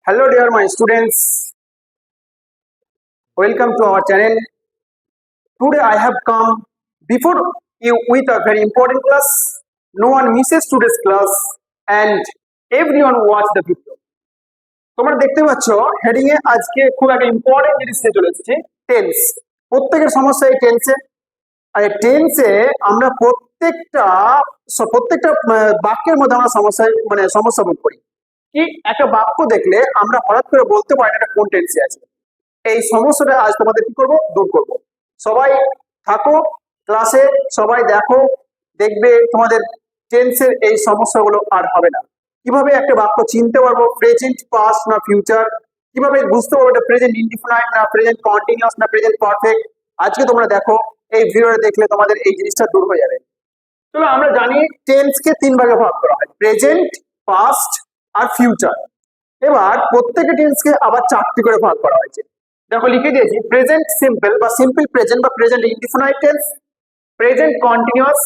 Hello dear my students, welcome to our channel. Today I have come before you with a very important class. No one misses today's class and everyone watch the video. তোমরা দেখতে পাচ্ছ heading এ আজকে খুব একটা important জিনিস নিয়ে চলে এসেছি, টেন্স। প্রত্যেকের সমস্যা এই টেন্সে। আর এই টেন্সে আমরা প্রত্যেকটা বাক্যের মধ্যে আমরা সমস্যা বোধ করি। কি একটা বাক্য দেখলে আমরা হঠাৎ করে বলতে পারি না এটা কোন টেন্সে আছে। এই সমস্যাটা আজ তোমাদের কি করব, দূর করব। সবাই থাকো ক্লাসে, সবাই দেখো, দেখবে তোমাদের টেন্সের এই সমস্যাগুলো আর হবে না। কিভাবে একটা বাক্য চিনতে পারবো, প্রেজেন্ট, পাস্ট না ফিউচার, কিভাবে বুঝতে পারবো এটা প্রেজেন্ট ইনডিফিনাইট না প্রেজেন্ট কন্টিনিউয়াস না প্রেজেন্ট পারফেক্ট, আজকে তোমরা দেখো। এই ভিডিওটা দেখলে তোমাদের এই জিনিসটা দূর হয়ে যাবে। চলো আমরা জানি টেন্সকে তিন ভাগে ভাগ করা হয়, প্রেজেন্ট, পাস্ট আর ফিউচার। এবার প্রত্যেকটা টেন্সকে আবার চারটি করে ভাগ করা হয়েছে। দেখো লিখে দিয়েছি, প্রেজেন্ট সিম্পল বা সিম্পল প্রেজেন্ট বা present indefinite tense, present continuous,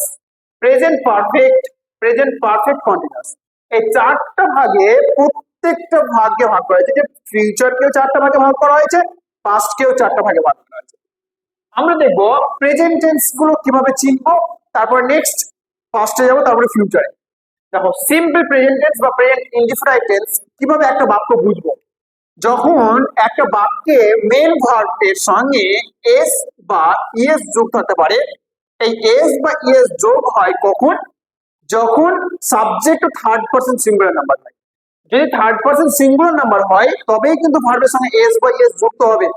present perfect, present perfect continuous. এই চারটা ভাগে প্রত্যেকটা ভাগে ভাগ করা হয়েছে। যে ফিউচারকেও চারটা ভাগে ভাগ করা হয়েছে, পাস্টকেও চারটা ভাগে ভাগ করা হয়েছে। আমরা দেখবো প্রেজেন্ট টেন্স গুলো কিভাবে চিনবো, তারপর নেক্সট পাস্টে যাবো, তারপরে ফিউচারে। দেখো সিম্পল প্রেজেন্ট টেন্স বা প্রেজেন্ট ইনডিফিনাইট টেন্স কিভাবে একটা বাক্য বুঝবো। যখন একটা বাক্যে মেন ভার্বের সঙ্গে এস বা ইএস যোগ থাকতে পারে। এই এস বা ইএস যোগ হয় কখন, যখন subject third person singular number হয়। যদি থার্ড পারসন সিঙ্গুলার নাম্বার হয় তবেই কিন্তু ভার্বের সঙ্গে এস বা ইএস যুক্ত হবে।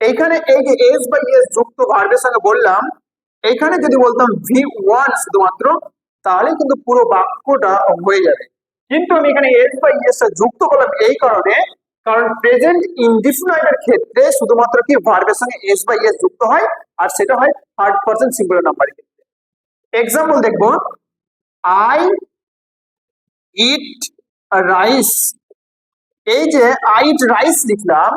এইখানে এই যে এস বা ইএস যুক্ত ভার্বের সঙ্গে বললাম, এইখানে যদি বলতাম V1 শুধুমাত্র, তাহলে কিন্তু পুরো বাক্যটা হয়ে যাবে। কিন্তু আমি এখানে এস বা ইএস যুক্ত করলাম এই কারণে, কারণ প্রেজেন্ট ইনডিফিনাইটের ক্ষেত্রে শুধুমাত্র কি ভার্বের সঙ্গে এস বা ইএস যুক্ত হয়, আর সেটা হয় থার্ড পারসন সিঙ্গুলার নাম্বারের ক্ষেত্রে। এক্সাম্পল দেখবো, আই ইট রাইস। এই যে আই ইট রাইস লিখলাম,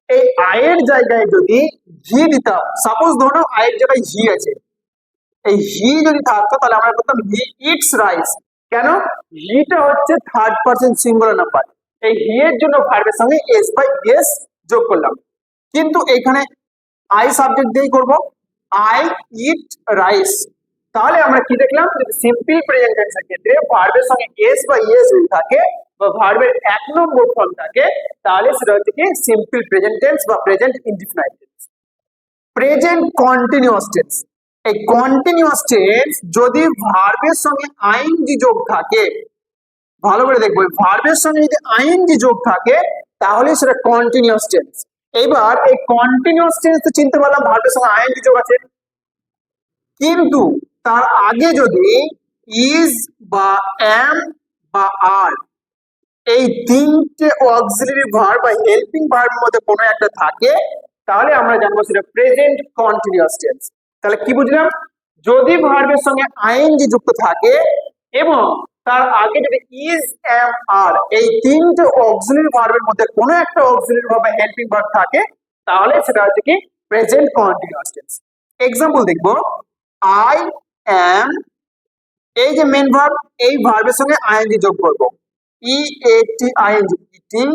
এই আয়ের জায়গায় যদি হি দিতাম, সাপোজ ধরো আয়ের জায়গায় হি আছে, এই হি যদি থাকতো তাহলে আমরা বলতাম হি ইটস রাইস। কেন? হিটা হচ্ছে থার্ড পারসন সিঙ্গুলার নাম্বার, এই হি এর জন্য ভার্বের সঙ্গে এস বাই এস যোগ করলাম। কিন্তু এখানে আই সাবজেক্ট দিয়েই করব, আই ইট রাইস। তাহলে আমরা কি দেখলাম, সিম্পল প্রেজেন্ট টেন্সের ক্ষেত্রে ভার্বের সঙ্গে এস বা ইএস যদি থাকে বা ভার্বের এক নম্বর ফর্ম থাকে, তাহলে সেটা হচ্ছে কি সিম্পল প্রেজেন্ট টেন্স বা present indefinite tense. Present continuous tense, এই কন্টিনিউয়াস টেন্স যদি ভার্বের সঙ্গে আইএনজি যোগ থাকে, ভালো করে দেখবো, ভার্বের সঙ্গে যদি আইএনজি যোগ থাকে তাহলে সেটা কন্টিনিউয়াস টেন্স। এবার এই কন্টিনিউয়াস টেন্স তো চিনতে পারলাম ভার্বের সঙ্গে আইএনজি যোগ আছে, কিন্তু তার আগে যদি ইজ বা এম বা আর এই তিনটে অক্সিলারি ভার্ব বা হেল্পিং ভার্বের মধ্যে কোনো একটা থাকে, তাহলে আমরা জানবো সেটা প্রেজেন্ট কন্টিনিউয়াস টেন্স। তাহলে কি বুঝলাম, যদি ভার্বের সঙ্গে আইএনজি যুক্ত থাকে এবং তার আগে যদি ইজ এম আর এই তিনটে অক্সিলারি ভার্বের মধ্যে কোনো একটা অক্সিলারি ভার্ব বা হেল্পিং ভার্ব থাকে, তাহলে সেটা হচ্ছে কি প্রেজেন্ট কন্টিনিউয়াস টেন্স। এক্সাম্পল দেখবো, আই এম, এই যে মেন ভার্ব, এই ভার্বের সঙ্গে আইএনজি যোগ করব, ইএটিআইএনজি, ইটিং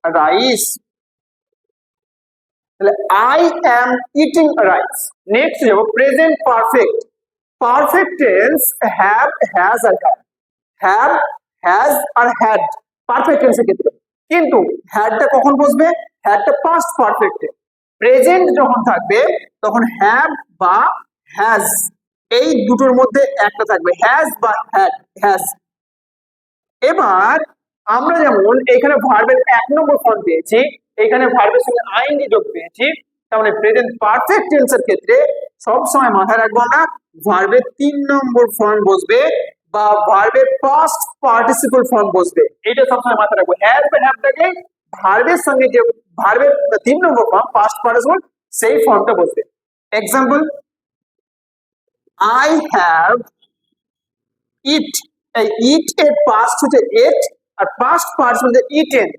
রাইস। তাহলে I am eating rice. Next যাব present perfect. Perfect tense have, has আর হ্যাড, হ্যাভ, হ্যাজ আর হ্যাড পারফেক্ট টেন্সের ক্ষেত্রে। কিন্তু হ্যাডটা কখন বসবে, হ্যাডটা পাস্ট পারফেক্টে। প্রেজেন্ট যখন থাকবে তখন হ্যাভ বা হ্যাজ এই দুটোর মধ্যে একটা থাকবে, হ্যাজ বা হ্যাড, হ্যাজ। এবার আমরা যেমন এখানে ভার্বের এক নম্বর ফর্ম পেয়েছি, এখানে ভার্বের সঙ্গে আইএনজি যোগ পেয়েছি, তার মানে প্রেজেন্ট পারফেক্ট টেন্সের ক্ষেত্রে সব সময় মাথায় রাখবো আমরা ভার্বের 3 নম্বর ফর্ম বসবে বা ভার্বের পাস্ট পার্টিসিপল ফর্ম বসবে, এটা সবসময় মাথায় রাখবো। হ্যাভ বা হ্যাভ থাকলে ভার্বের সঙ্গে যে ভার্বের 3 নম্বর ফর্ম পাস্ট পার্টিসিপল সেই ফর্মটা বসবে। এক্সাম্পল, আই হ্যাভ ইট, এই ইট এর পাস্ট হচ্ছে এট আর পাস্ট পার্টিসিপল হচ্ছে ইটেন,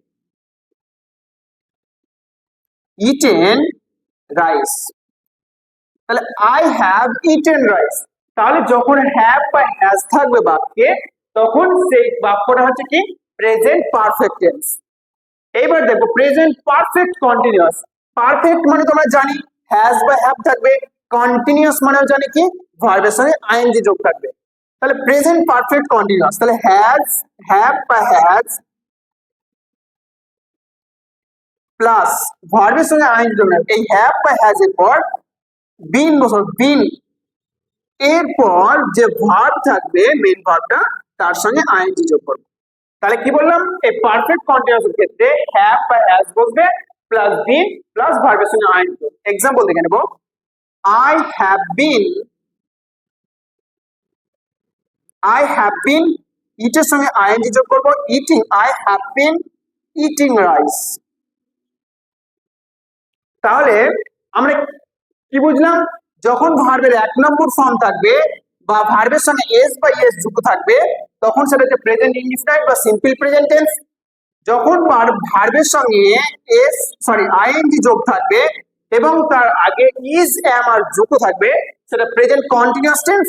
ইটেন রাইস। তাহলে আই হ্যাভ ইটেন রাইস। তাহলে যখন হ্যাভ বা হ্যাজ থাকবে বাক্যে তখন সেই বাক্যটা হচ্ছে কি প্রেজেন্ট পারফেক্ট টেন্স। এইবার দেখো প্রেজেন্ট পারফেক্ট কন্টিনিউয়াস। পারফেক্ট মানে তোমরা জানি হ্যাজ বা হ্যাভ থাকবে, কন্টিনিউয়াস মানেও জানি কি ভার্বের সঙ্গে আইএনজি যোগ থাকবে। তাহলে প্রেজেন্ট পারফেক্ট কন্টিনিউয়াস, তাহলে হ্যাজ, হ্যাভ বা হ্যাজ প্লাস ভার্বের সঙ্গে আইএনজি যোগ থাকবে। এই হ্যাভ বা হ্যাজ এর পর বিন বসাবো, বিন এরপর যে ভার্ব থাকবে মেইন ভার্বটা তার সঙ্গে আইএনজি যোগ করবো। তাহলে কি বললাম, এই পারফেক্ট কন্টিনিউয়াস এর ক্ষেত্রে হ্যাভ বা হ্যাজ বসবে প্লাস বিন প্লাস ভার্বের সঙ্গে আইএনজি যোগ। एग्जांपल দেখে নেব, I have been ইটের সঙ্গে আইএনজি যোগ করব, eating, I have been eating rice। তাহলে আমরা কি বুঝলাম, যখন ভার্বের এক নম্বর ফর্ম থাকবে বা ভার্বের সঙ্গে এস বা ইএস যুক্ত থাকবে তখন সেটা হচ্ছে প্রেজেন্ট ইনডিফিনাইট বা সিম্পল প্রেজেন্ট টেন্স। যখন ভার্বের সঙ্গে আইএনজি যোগ থাকবে এবং তার আগে ইজ এম আর যুক্ত থাকবে সেটা প্রেজেন্ট কন্টিনিউয়াস টেন্স।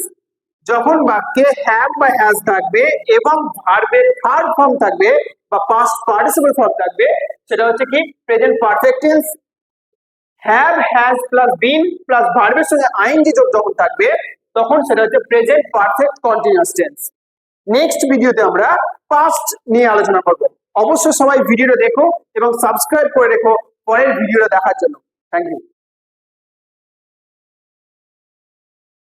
যখন বাক্যে হ্যাভ বা হ্যাজ থাকবে এবং ভার্বের থার্ড ফর্ম থাকবে বা পাস্ট পার্টিসিপল ফর্ম থাকবে সেটা হচ্ছে কি present perfect tense. Have, has plus been plus ভার্বের সঙ্গে আইএনজি যোগ যখন থাকবে তখন সেটা হচ্ছে present perfect continuous tense. Next ভিডিওতে আমরা পাস্ট নিয়ে আলোচনা করব। অবশ্যই সবাই ভিডিওটা দেখো এবং সাবস্ক্রাইব করে রেখো পরের ভিডিওটা দেখার জন্য। Thank you.